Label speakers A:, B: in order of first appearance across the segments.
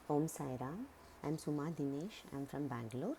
A: Om Sai Ram. I am Suma Dinesh. I am from Bangalore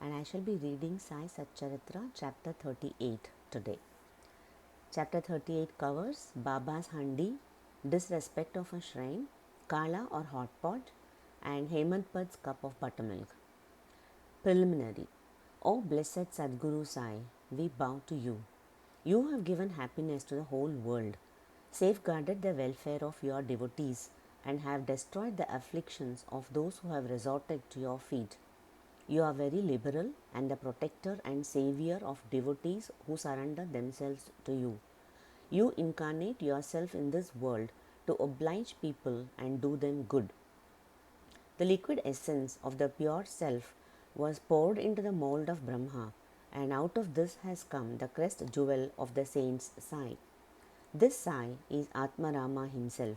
A: and I shall be reading Sai Satcharitra chapter 38 today. Chapter 38 covers Baba's Handi, disrespect of a shrine, Kala or hot pot, and Hemantpad's cup of buttermilk. Preliminary. O blessed Sadguru Sai, we bow to you. You have given happiness to the whole world, safeguarded the welfare of your devotees, and have destroyed the afflictions of those who have resorted to your feet. You are very liberal and the protector and savior of devotees who surrender themselves to you. You incarnate yourself in this world to oblige people and do them good. The liquid essence of the pure self was poured into the mold of Brahma, and out of this has come the crest jewel of the saint's Sai. This Sai is Atmarama himself.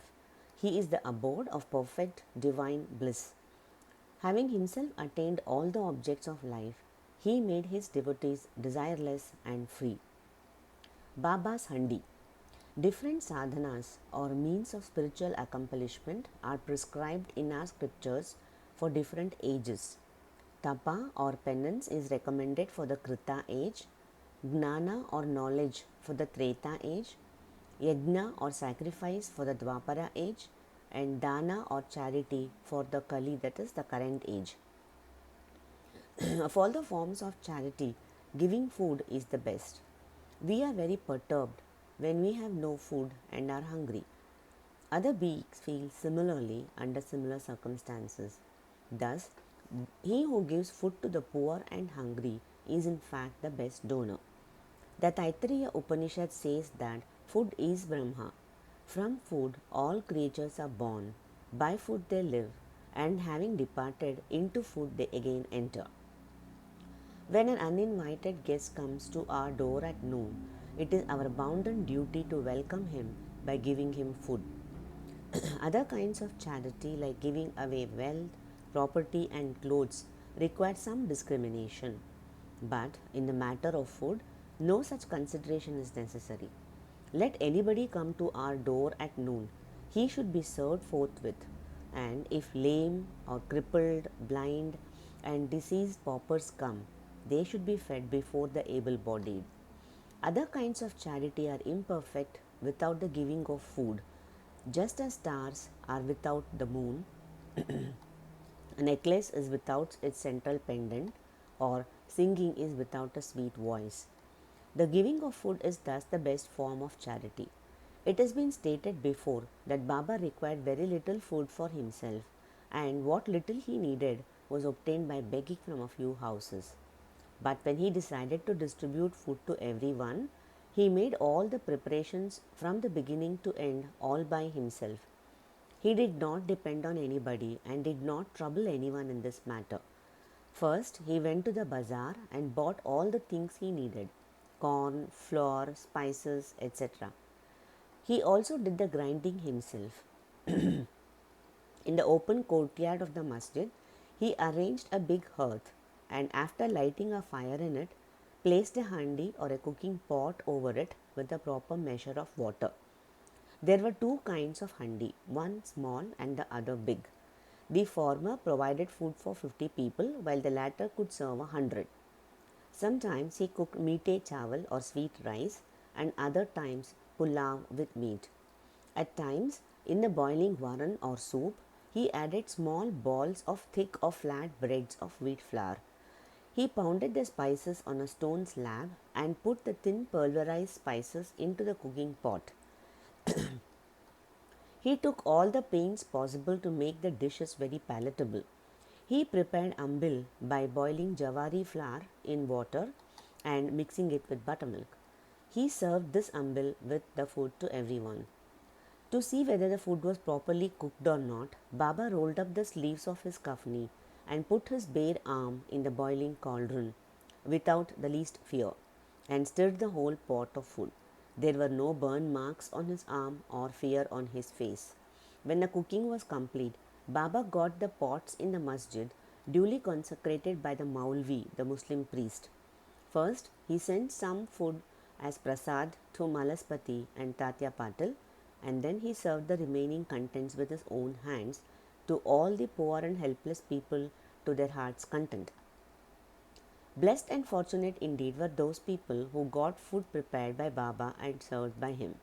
A: He is the abode of perfect divine bliss. Having himself attained all the objects of life, he made his devotees desireless and free. Baba's Handi. Different sadhanas or means of spiritual accomplishment are prescribed in our scriptures for different ages. Tapa or penance is recommended for the Krita age, Gnana or knowledge for the Treta age, Yajna or sacrifice for the Dwapara age, and Dana or charity for the Kali, that is the current age. Of all the forms of charity, giving food is the best. We are very perturbed when we have no food and are hungry. Other beings feel similarly under similar circumstances. Thus, he who gives food to the poor and hungry is in fact the best donor. The Taittiriya Upanishad says that food is Brahma. From food all creatures are born, by food they live, and having departed into food they again enter. When an uninvited guest comes to our door at noon, it is our bounden duty to welcome him by giving him food. Other kinds of charity, like giving away wealth, property, and clothes, require some discrimination. But in the matter of food, no such consideration is necessary. Let anybody come to our door at noon, he should be served forthwith. And if lame or crippled, blind, and diseased paupers come, they should be fed before the able bodied. Other kinds of charity are imperfect without the giving of food, just as stars are without the moon, a necklace is without its central pendant, or singing is without a sweet voice. The giving of food is thus the best form of charity. It has been stated before that Baba required very little food for himself, and what little he needed was obtained by begging from a few houses. But when he decided to distribute food to everyone, he made all the preparations from the beginning to end all by himself. He did not depend on anybody and did not trouble anyone in this matter. First, he went to the bazaar and bought all the things he needed: corn, flour, spices, etc. He also did the grinding himself. In the open courtyard of the masjid, he arranged a big hearth and, after lighting a fire in it, placed a handi or a cooking pot over it with the proper measure of water. There were two kinds of handi, one small and the other big. The former provided food for 50 people, while the latter could serve 100. Sometimes he cooked meete chawal or sweet rice, and other times pulao with meat. At times, in the boiling varan or soup, he added small balls of thick or flat breads of wheat flour. He pounded the spices on a stone slab and put the thin pulverized spices into the cooking pot. He took all the pains possible to make the dishes very palatable. He prepared ambil by boiling jawari flour in water and mixing it with buttermilk. He served this ambil with the food to everyone. To see whether the food was properly cooked or not, Baba rolled up the sleeves of his kafni and put his bare arm in the boiling cauldron without the least fear, and stirred the whole pot of food. There were no burn marks on his arm or fear on his face. When the cooking was complete, Baba got the pots in the masjid duly consecrated by the Maulvi, the Muslim priest. First, he sent some food as prasad to Malaspati and Tatya Patil, and then he served the remaining contents with his own hands to all the poor and helpless people to their heart's content. Blessed and fortunate indeed were those people who got food prepared by Baba and served by him.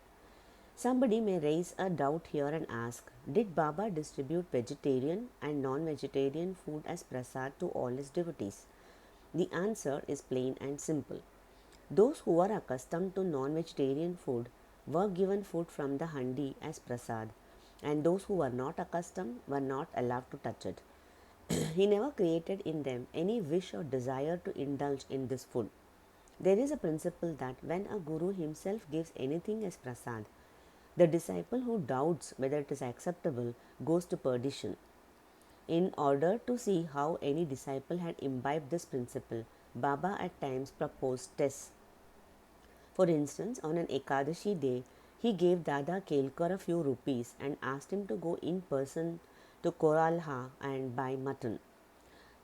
A: Somebody may raise a doubt here and ask, did Baba distribute vegetarian and non-vegetarian food as prasad to all his devotees? The answer is plain and simple. Those who were accustomed to non-vegetarian food were given food from the handi as prasad, and those who were not accustomed were not allowed to touch it. He never created in them any wish or desire to indulge in this food. There is a principle that when a guru himself gives anything as prasad, the disciple who doubts whether it is acceptable goes to perdition. In order to see how any disciple had imbibed this principle, Baba at times proposed tests. For instance, on an Ekadashi day, he gave Dada Kelkar a few rupees and asked him to go in person to Koralha and buy mutton.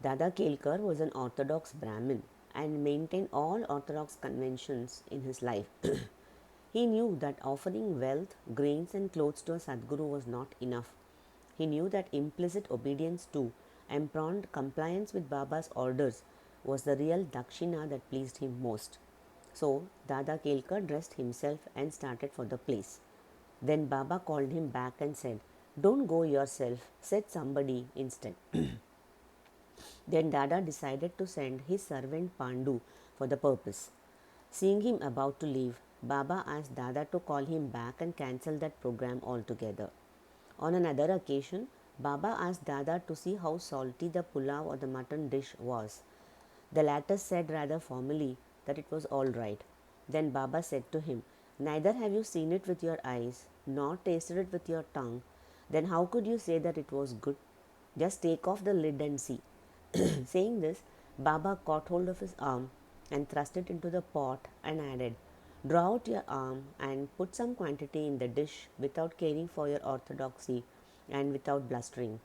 A: Dada Kelkar was an orthodox Brahmin and maintained all orthodox conventions in his life. He knew that offering wealth, grains and clothes to a Sadguru was not enough. He knew that implicit obedience to and prompt compliance with Baba's orders was the real dakshina that pleased him most. So, Dada Kelkar dressed himself and started for the place. Then Baba called him back and said, "Don't go yourself, send somebody instead." Then Dada decided to send his servant Pandu for the purpose. Seeing him about to leave, Baba asked Dada to call him back and cancel that program altogether. On another occasion, Baba asked Dada to see how salty the pulao or the mutton dish was. The latter said rather formally that it was all right. Then Baba said to him, "Neither have you seen it with your eyes, nor tasted it with your tongue. Then how could you say that it was good? Just take off the lid and see." Saying this, Baba caught hold of his arm and thrust it into the pot and added, "Draw out your arm and put some quantity in the dish without caring for your orthodoxy and without blustering.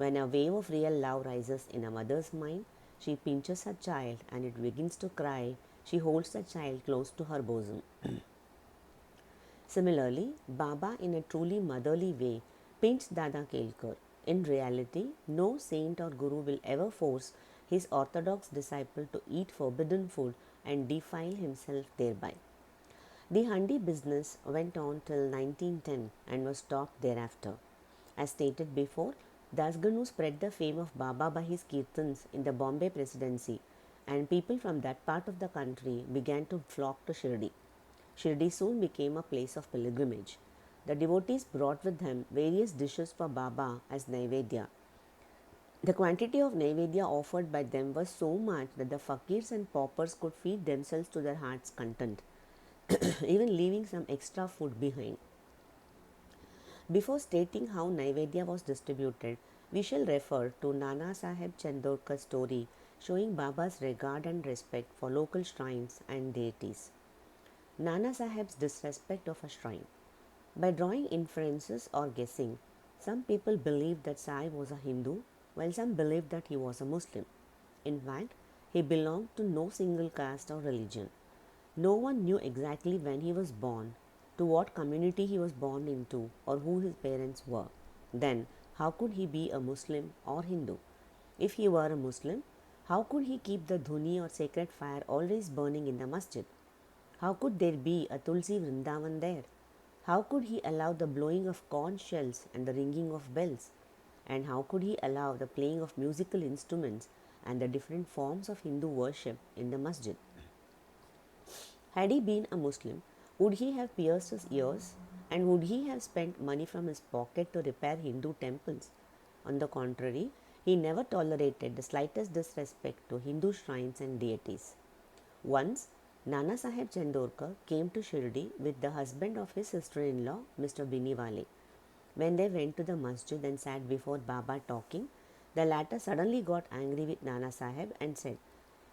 A: When a wave of real love rises in a mother's mind, she pinches her child and it begins to cry. She holds the child close to her bosom." Similarly, Baba, in a truly motherly way, pinched Dada Kelkar. In reality, no saint or guru will ever force his orthodox disciple to eat forbidden food and defile himself thereby. The handi business went on till 1910 and was stopped thereafter. As stated before, Dasganu spread the fame of Baba by his kirtans in the Bombay Presidency, and people from that part of the country began to flock to Shirdi. Shirdi soon became a place of pilgrimage. The devotees brought with them various dishes for Baba as Naivedya. The quantity of Naivedya offered by them was so much that the fakirs and paupers could feed themselves to their heart's content, even leaving some extra food behind. Before stating how Naivedya was distributed, we shall refer to Nana Saheb Chandorkar's story showing Baba's regard and respect for local shrines and deities. Nana Saheb's disrespect of a shrine. By drawing inferences or guessing, some people believed that Sahib was a Hindu, while some believed that he was a Muslim. In fact, he belonged to no single caste or religion. No one knew exactly when he was born, to what community he was born into, or who his parents were. Then, how could he be a Muslim or Hindu? If he were a Muslim, how could he keep the dhuni or sacred fire always burning in the masjid? How could there be a Tulsi Vrindavan there? How could he allow the blowing of corn shells and the ringing of bells? And how could he allow the playing of musical instruments and the different forms of Hindu worship in the masjid? Had he been a Muslim, would he have pierced his ears, and would he have spent money from his pocket to repair Hindu temples? On the contrary, he never tolerated the slightest disrespect to Hindu shrines and deities. Once, Nana Saheb Chandorkar came to Shirdi with the husband of his sister-in-law, Mr. Biniwale. When they went to the masjid and sat before Baba talking, the latter suddenly got angry with Nana Saheb and said,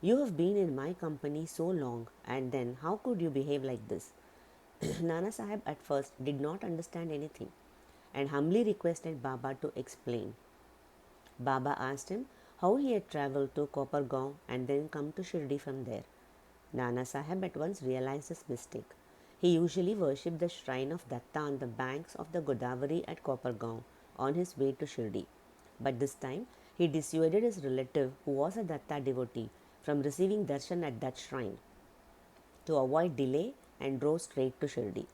A: "You have been in my company so long, and then how could you behave like this?" Nana Saheb at first did not understand anything and humbly requested Baba to explain. Baba asked him how he had travelled to Kopargaon and then come to Shirdi from there. Nana Saheb at once realized his mistake. He usually worshipped the shrine of Datta on the banks of the Godavari at Kopargaon on his way to Shirdi. but this time he dissuaded his relative, who was a Datta devotee, from receiving darshan at that shrine to avoid delay and drove straight to Shirdi.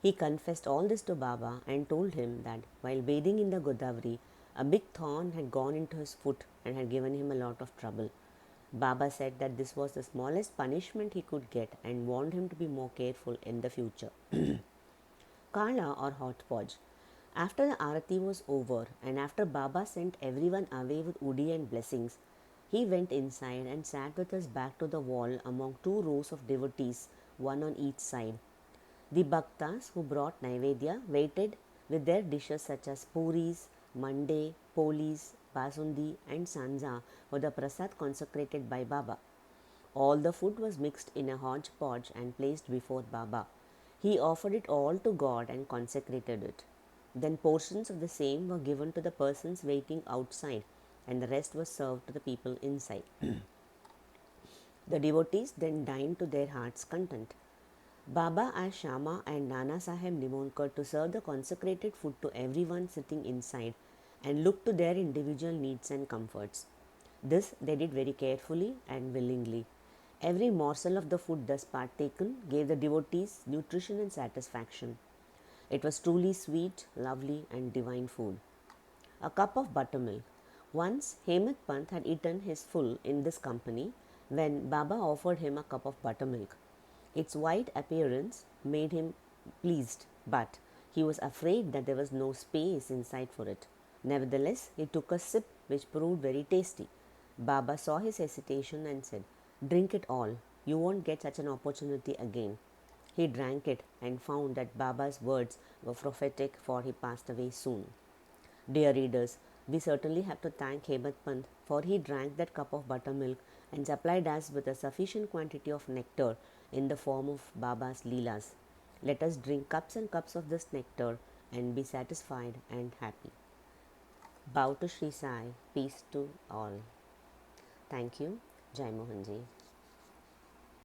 A: He confessed all this to Baba and told him that while bathing in the Godavari, a big thorn had gone into his foot and had given him a lot of trouble. Baba said that this was the smallest punishment he could get and warned him to be more careful in the future. Kala or hodgepodge. After the arati was over and after Baba sent everyone away with udi and blessings, he went inside and sat with his back to the wall among two rows of devotees, one on each side. The bhaktas who brought Naivedya waited with their dishes such as puris, mande, polis, basundi and sanza for the prasad consecrated by Baba. All the food was mixed in a hodgepodge and placed before Baba. He offered it all to God and consecrated it. Then portions of the same were given to the persons waiting outside, and the rest was served to the people inside. The devotees then dined to their heart's content. Baba asked Shama and Nana Sahib Nimonkar to serve the consecrated food to everyone sitting inside and look to their individual needs and comforts. This they did very carefully and willingly. Every morsel of the food thus partaken gave the devotees nutrition and satisfaction. It was truly sweet, lovely, and divine food. A cup of buttermilk. Once Hemant Pant had eaten his full in this company when Baba offered him a cup of buttermilk. Its white appearance made him pleased, but he was afraid that there was no space inside for it. Nevertheless, he took a sip, which proved very tasty. Baba saw his hesitation and said, "Drink it all. You won't get such an opportunity again." He drank it and found that Baba's words were prophetic, for he passed away soon. Dear readers, we certainly have to thank Hemant Pant, for he drank that cup of buttermilk and supplied us with a sufficient quantity of nectar in the form of Baba's Leelas. Let us drink cups and cups of this nectar and be satisfied and happy. Bow to Sri Sai, peace to all. Thank you. Jai Mohanji.